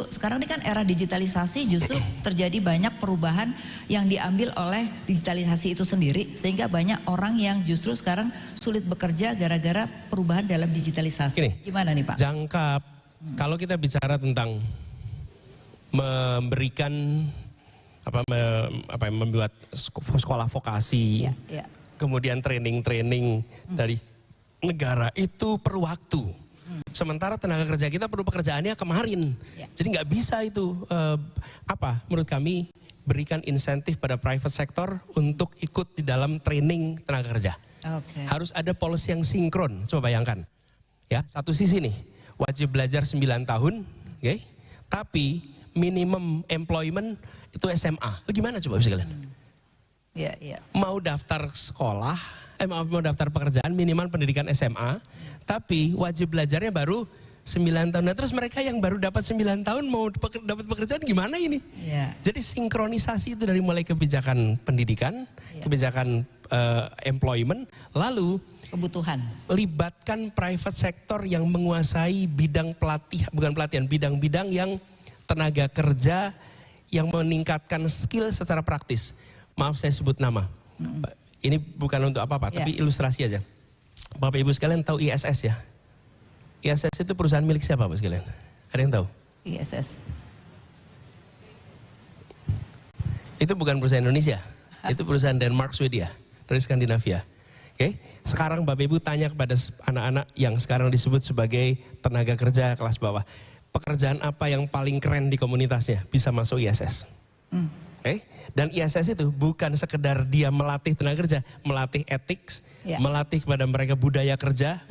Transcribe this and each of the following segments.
Sekarang ini kan era digitalisasi, justru terjadi banyak perubahan yang diambil oleh digitalisasi itu sendiri, sehingga banyak orang yang justru sekarang sulit bekerja gara-gara perubahan dalam digitalisasi. Gini, gimana nih Pak? Jangka, kalau kita bicara tentang memberikan membuat sekolah vokasi, kemudian training dari negara, itu perlu waktu. Sementara tenaga kerja kita perlu pekerjaannya kemarin, jadi nggak bisa itu menurut kami berikan insentif pada private sector untuk ikut di dalam training tenaga kerja. Harus ada policy yang sinkron. Coba bayangkan, ya, satu sisi nih wajib belajar 9 tahun, tapi minimum employment itu SMA. Gimana coba bisa kalian? Mau daftar sekolah, mau daftar pekerjaan minimal pendidikan SMA, tapi wajib belajarnya baru 9 tahun. Nah, terus mereka yang baru dapat 9 tahun mau dapat pekerjaan gimana ini? Jadi sinkronisasi itu dari mulai kebijakan pendidikan, kebijakan employment, lalu kebutuhan. Libatkan private sector yang menguasai bidang bidang-bidang yang tenaga kerja yang meningkatkan skill secara praktis. Maaf saya sebut nama. Ini bukan untuk apa-apa, tapi ilustrasi aja. Bapak Ibu sekalian tahu ISS ya? ISS itu perusahaan milik siapa Bapak sekalian? Ada yang tahu? ISS. Itu bukan perusahaan Indonesia. Itu perusahaan Denmark, Swedia, dari Skandinavia. Sekarang Bapak Ibu tanya kepada anak-anak yang sekarang disebut sebagai tenaga kerja kelas bawah. Pekerjaan apa yang paling keren di komunitasnya bisa masuk ISS? Dan ISS itu bukan sekedar dia melatih tenaga kerja, melatih etik, melatih kepada mereka budaya kerja,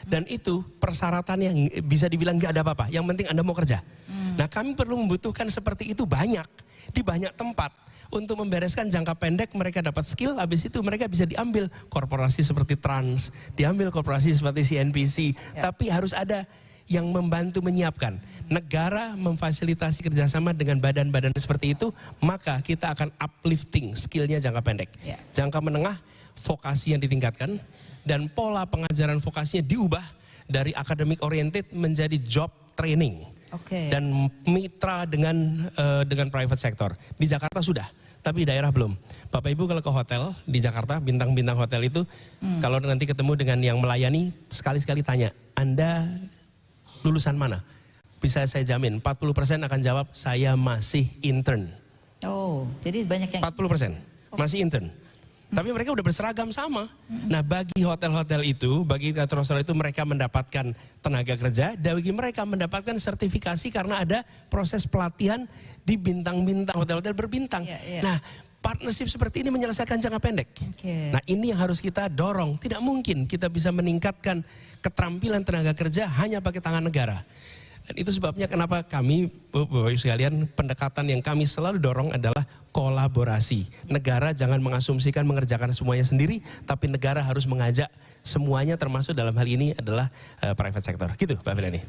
dan itu persyaratannya bisa dibilang nggak ada apa-apa. Yang penting Anda mau kerja. Nah, kami perlu membutuhkan seperti itu banyak di banyak tempat untuk membereskan jangka pendek. Mereka dapat skill, habis itu mereka bisa diambil korporasi seperti Trans, diambil korporasi seperti CNBC, tapi harus ada yang membantu menyiapkan. Negara memfasilitasi kerjasama dengan badan-badan seperti itu, maka kita akan uplifting skillnya jangka pendek. Jangka menengah, vokasi yang ditingkatkan, dan pola pengajaran vokasinya diubah dari academic oriented menjadi job training. Dan mitra dengan private sector. Di Jakarta sudah, tapi di daerah belum. Bapak Ibu kalau ke hotel di Jakarta, bintang-bintang hotel itu, kalau nanti ketemu dengan yang melayani, sekali-sekali tanya, Anda lulusan mana? Bisa saya jamin 40% akan jawab saya masih intern. Jadi banyak yang 40% masih intern. Tapi mereka udah berseragam sama. Nah, bagi hotel-hotel itu, bagi restoran itu mereka mendapatkan tenaga kerja, dan bagi mereka mendapatkan sertifikasi karena ada proses pelatihan di bintang-bintang hotel-hotel berbintang. Nah, partnership seperti ini menyelesaikan jangka pendek. Nah, ini yang harus kita dorong. Tidak mungkin kita bisa meningkatkan keterampilan tenaga kerja hanya pakai tangan negara. Dan itu sebabnya kenapa kami, Bapak Ibu sekalian, pendekatan yang kami selalu dorong adalah kolaborasi. Negara jangan mengasumsikan mengerjakan semuanya sendiri, tapi negara harus mengajak semuanya, termasuk dalam hal ini adalah private sector. Gitu Pak Vilani.